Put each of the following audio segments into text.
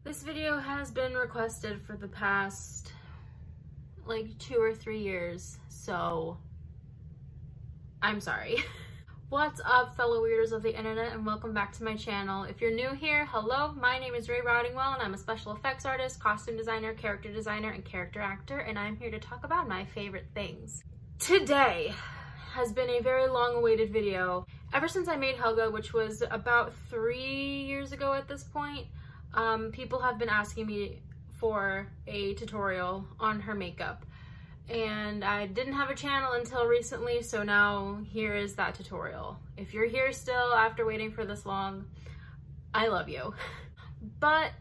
This video has been requested for the past like 2 or 3 years, so I'm sorry. What's up, fellow weirdos of the internet, and welcome back to my channel. If you're new here, hello, my name is Ray Rottingwell and I'm a special effects artist, costume designer, character designer, and character actor, and I'm here to talk about my favorite things. Today has been a very long-awaited video. Ever since I made Helga, which was about 3 years ago at this point, people have been asking me for a tutorial on her makeup, and I didn't have a channel until recently, so now here is that tutorial. If you're here still after waiting for this long, I love you. But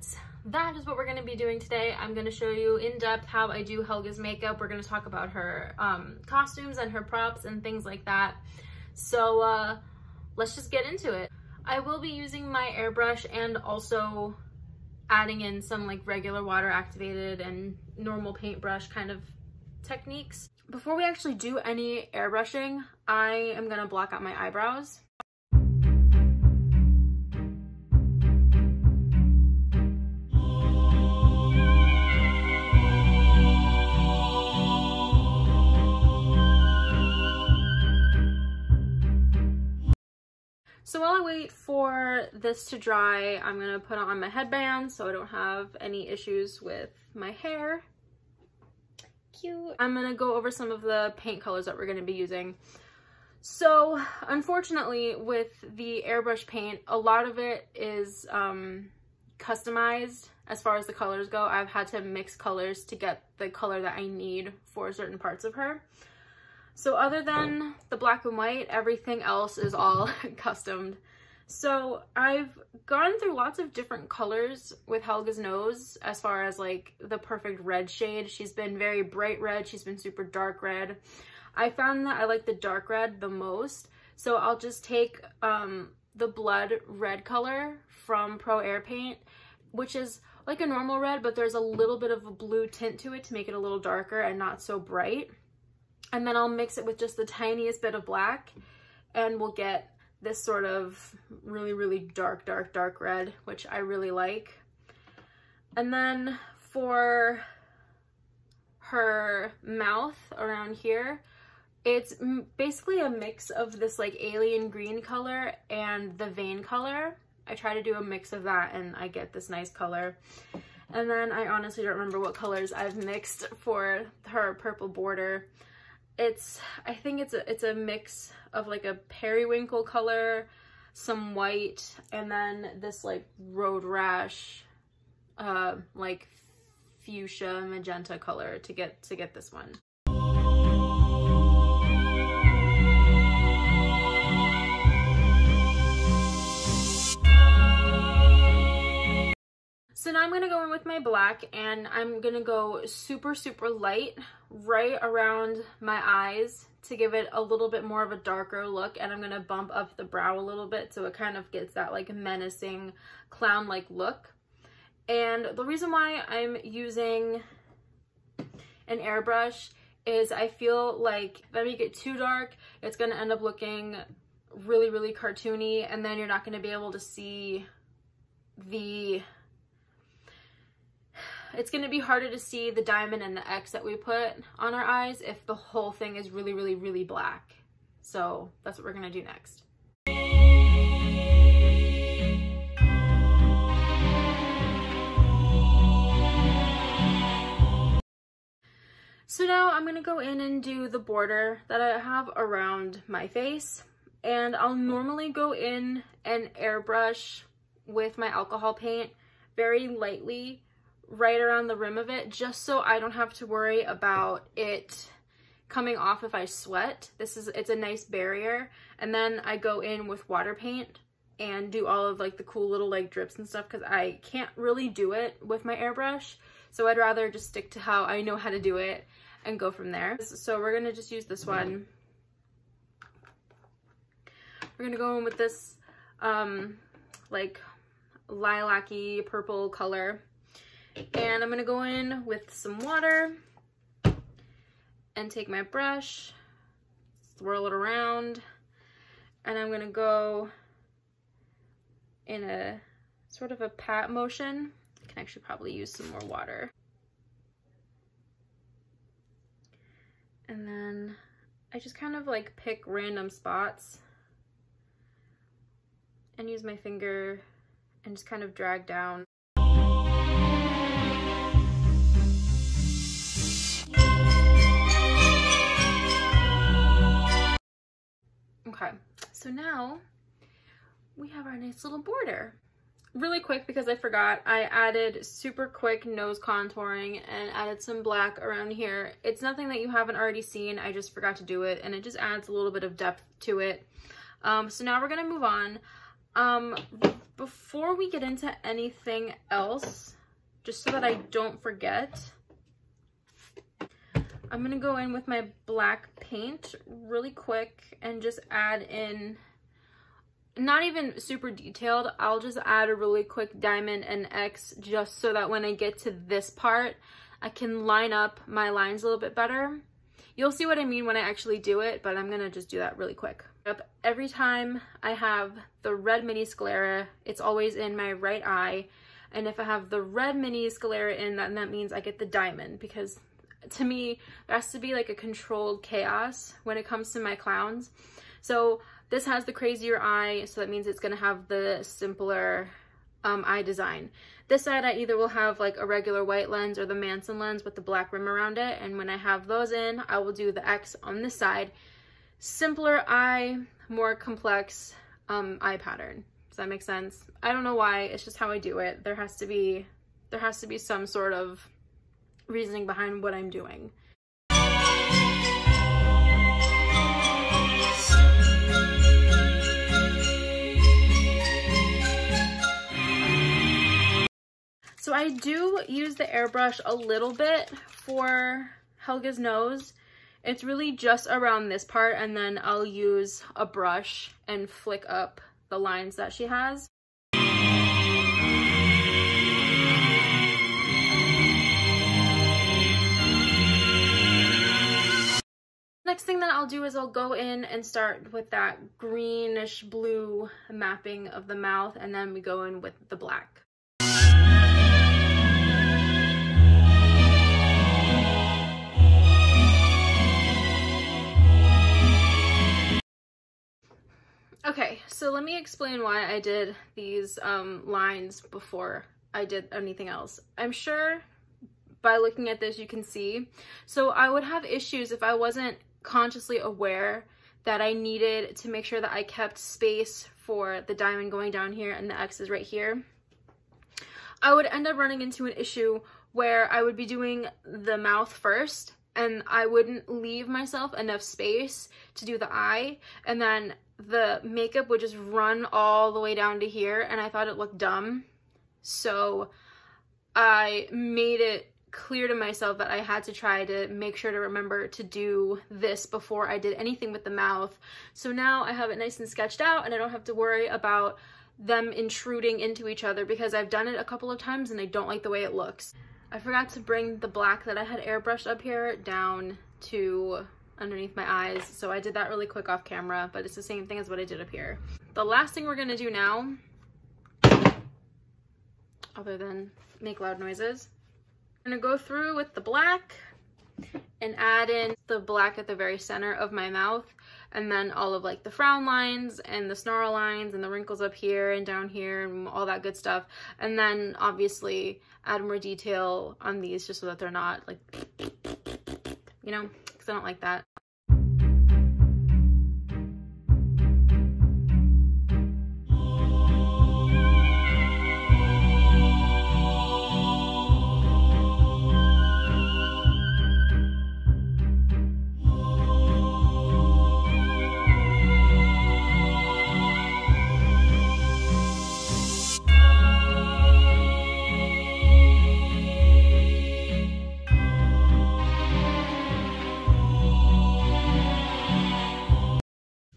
that is what we're going to be doing today. I'm going to show you in depth how I do Helga's makeup. We're going to talk about her costumes and her props and things like that. So let's just get into it. I will be using my airbrush and also adding in some like regular water activated and normal paintbrush kind of techniques. Before we actually do any airbrushing, I am gonna block out my eyebrows. So while I wait for this to dry, I'm gonna put on my headband so I don't have any issues with my hair. Cute. I'm gonna go over some of the paint colors that we're gonna be using. So unfortunately with the airbrush paint, a lot of it is customized as far as the colors go. I've had to mix colors to get the color that I need for certain parts of her. So other than the black and white, everything else is all customed. So I've gone through lots of different colors with Helga's nose as far as like the perfect red shade. She's been very bright red. She's been super dark red. I found that I like the dark red the most. So I'll just take the blood red color from Pro Air Paint, which is like a normal red, but there's a little bit of a blue tint to it to make it a little darker and not so bright. And then I'll mix it with just the tiniest bit of black and we'll get this sort of really, really dark, dark, dark red, which I really like. And then for her mouth around here, it's basically a mix of this like alien green color and the vein color. I try to do a mix of that and I get this nice color. And then I honestly don't remember what colors I've mixed for her purple border. I think it's a mix of like a periwinkle color, some white, and then this like road rash, like fuchsia magenta color to get this one. So now I'm going to go in with my black and I'm going to go super, super light right around my eyes to give it a little bit more of a darker look, and I'm going to bump up the brow a little bit so it kind of gets that like menacing clown-like look. And the reason why I'm using an airbrush is I feel like if I make it too dark, it's going to end up looking really, really cartoony, and then you're not going to be able to see it's going to be harder to see the diamond and the X that we put on our eyes if the whole thing is really, really, really black. So that's what we're going to do next. So now I'm going to go in and do the border that I have around my face. And I'll normally go in and airbrush with my alcohol paint very lightly right around the rim of it, just so I don't have to worry about it coming off if I sweat. It's a nice barrier. And then I go in with water paint and do all of like the cool little like drips and stuff because I can't really do it with my airbrush. So I'd rather just stick to how I know how to do it and go from there. So we're gonna just use this one. We're gonna go in with this like lilac-y purple color. And I'm gonna go in with some water and take my brush, swirl it around, and I'm gonna go in a sort of a pat motion can actually probably use some more water. And then I just kind of like pick random spots and use my finger and just kind of drag down. Okay, so now we have our nice little border. Really quick, because I forgot, I added super quick nose contouring and added some black around here. It's nothing that you haven't already seen, I just forgot to do it, and it just adds a little bit of depth to it. So now we're gonna move on. Before we get into anything else, just so that I don't forget, I'm gonna go in with my black paint really quick and just add in, not even super detailed, I'll just add a really quick diamond and X just so that when I get to this part, I can line up my lines a little bit better. You'll see what I mean when I actually do it, but I'm gonna just do that really quick. Every time I have the red mini sclera, it's always in my right eye. And if I have the red mini sclera in, then that means I get the diamond, because to me, there has to be like a controlled chaos when it comes to my clowns. So this has the crazier eye, so that means it's gonna have the simpler eye design. This side, I either will have like a regular white lens or the Manson lens with the black rim around it. And when I have those in, I will do the X on this side. Simpler eye, more complex eye pattern. Does that make sense? I don't know why, it's just how I do it. There has to be some sort of reasoning behind what I'm doing. So I do use the airbrush a little bit for Helga's nose. It's really just around this part, and then I'll use a brush and flick up the lines that she has. Next thing that I'll do is I'll go in and start with that greenish blue mapping of the mouth, and then we go in with the black. Okay, so let me explain why I did these lines before I did anything else. I'm sure by looking at this you can see. So I would have issues if I wasn't consciously aware that I needed to make sure that I kept space for the diamond going down here and the X is right here. I would end up running into an issue where I would be doing the mouth first and I wouldn't leave myself enough space to do the eye, and then the makeup would just run all the way down to here, and I thought it looked dumb. So I made it clear to myself that I had to try to make sure to remember to do this before I did anything with the mouth. So now I have it nice and sketched out, and I don't have to worry about them intruding into each other, because I've done it a couple of times and I don't like the way it looks. I forgot to bring the black that I had airbrushed up here down to underneath my eyes, so I did that really quick off camera, but it's the same thing as what I did up here. The last thing we're gonna do now, other than make loud noises, I'm gonna go through with the black and add in the black at the very center of my mouth, and then all of like the frown lines and the snarl lines and the wrinkles up here and down here and all that good stuff. And then obviously add more detail on these just so that they're not like, you know, because I don't like that.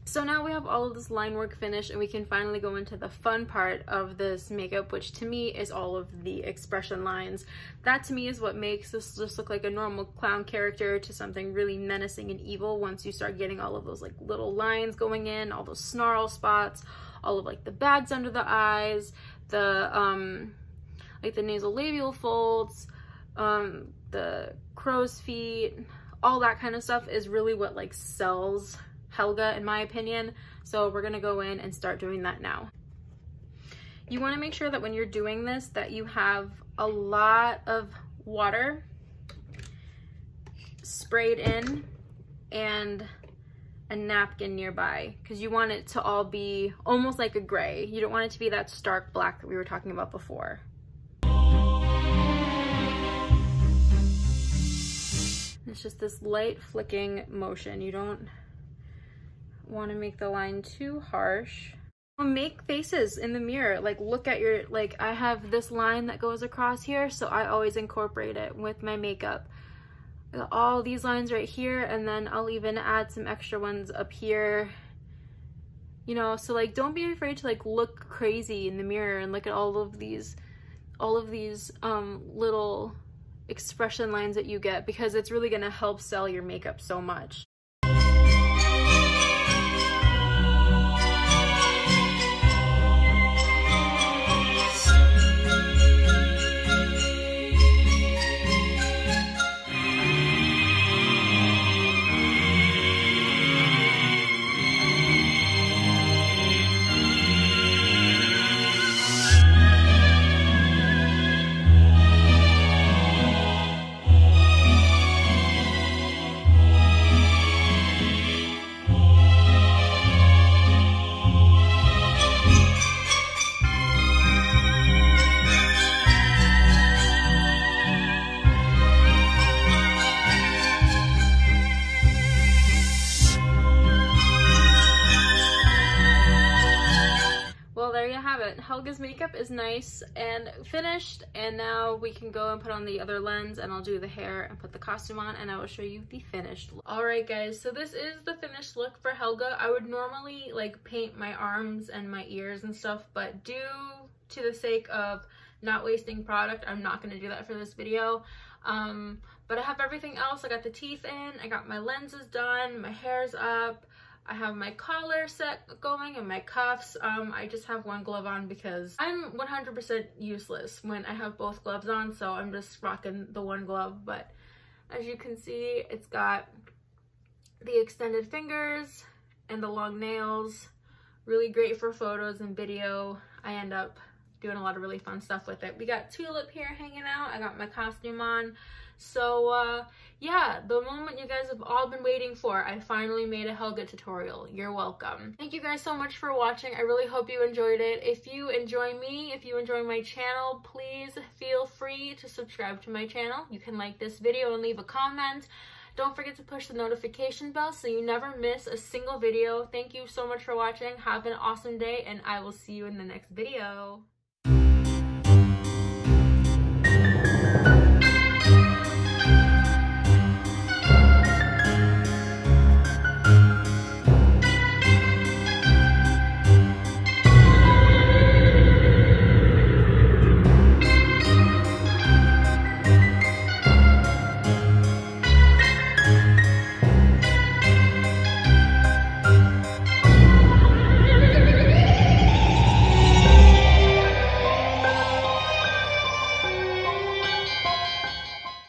So now we have all of this line work finished, and we can finally go into the fun part of this makeup, which to me is all of the expression lines. That to me is what makes this just look like a normal clown character to something really menacing and evil once you start getting all of those like little lines going in, all those snarl spots, all of like the bags under the eyes, the like the nasolabial folds, the crow's feet, all that kind of stuff is really what like sells Helga in my opinion. So we're gonna go in and start doing that now. You want to make sure that when you're doing this that you have a lot of water sprayed in and a napkin nearby, because you want it to all be almost like a gray. You don't want it to be that stark black that we were talking about before. It's just this light flicking motion. You don't want to make the line too harsh. Make faces in the mirror, like look at your, like I have this line that goes across here, so I always incorporate it with my makeup. All these lines right here, and then I'll even add some extra ones up here, you know. So like don't be afraid to like look crazy in the mirror and look at all of these little expression lines that you get, because it's really gonna help sell your makeup so much. Helga's makeup is nice and finished, and now we can go and put on the other lens, and I'll do the hair and put the costume on, and I will show you the finished look. Alright guys, so this is the finished look for Helga. I would normally like paint my arms and my ears and stuff, but due to the sake of not wasting product, I'm not going to do that for this video. But I have everything else. I got the teeth in, I got my lenses done, my hair's up, I have my collar set going and my cuffs. I just have one glove on because I'm 100% useless when I have both gloves on, so I'm just rocking the one glove. But as you can see, it's got the extended fingers and the long nails. Really great for photos and video. I end up doing a lot of really fun stuff with it. We got Tulip here hanging out. I got my costume on. So yeah, the moment you guys have all been waiting for, I finally made a Helga tutorial. You're welcome. Thank you guys so much for watching. I really hope you enjoyed it. If you enjoy me, if you enjoy my channel, please feel free to subscribe to my channel. You can like this video and leave a comment. Don't forget to push the notification bell so you never miss a single video. Thank you so much for watching. Have an awesome day, and I will see you in the next video.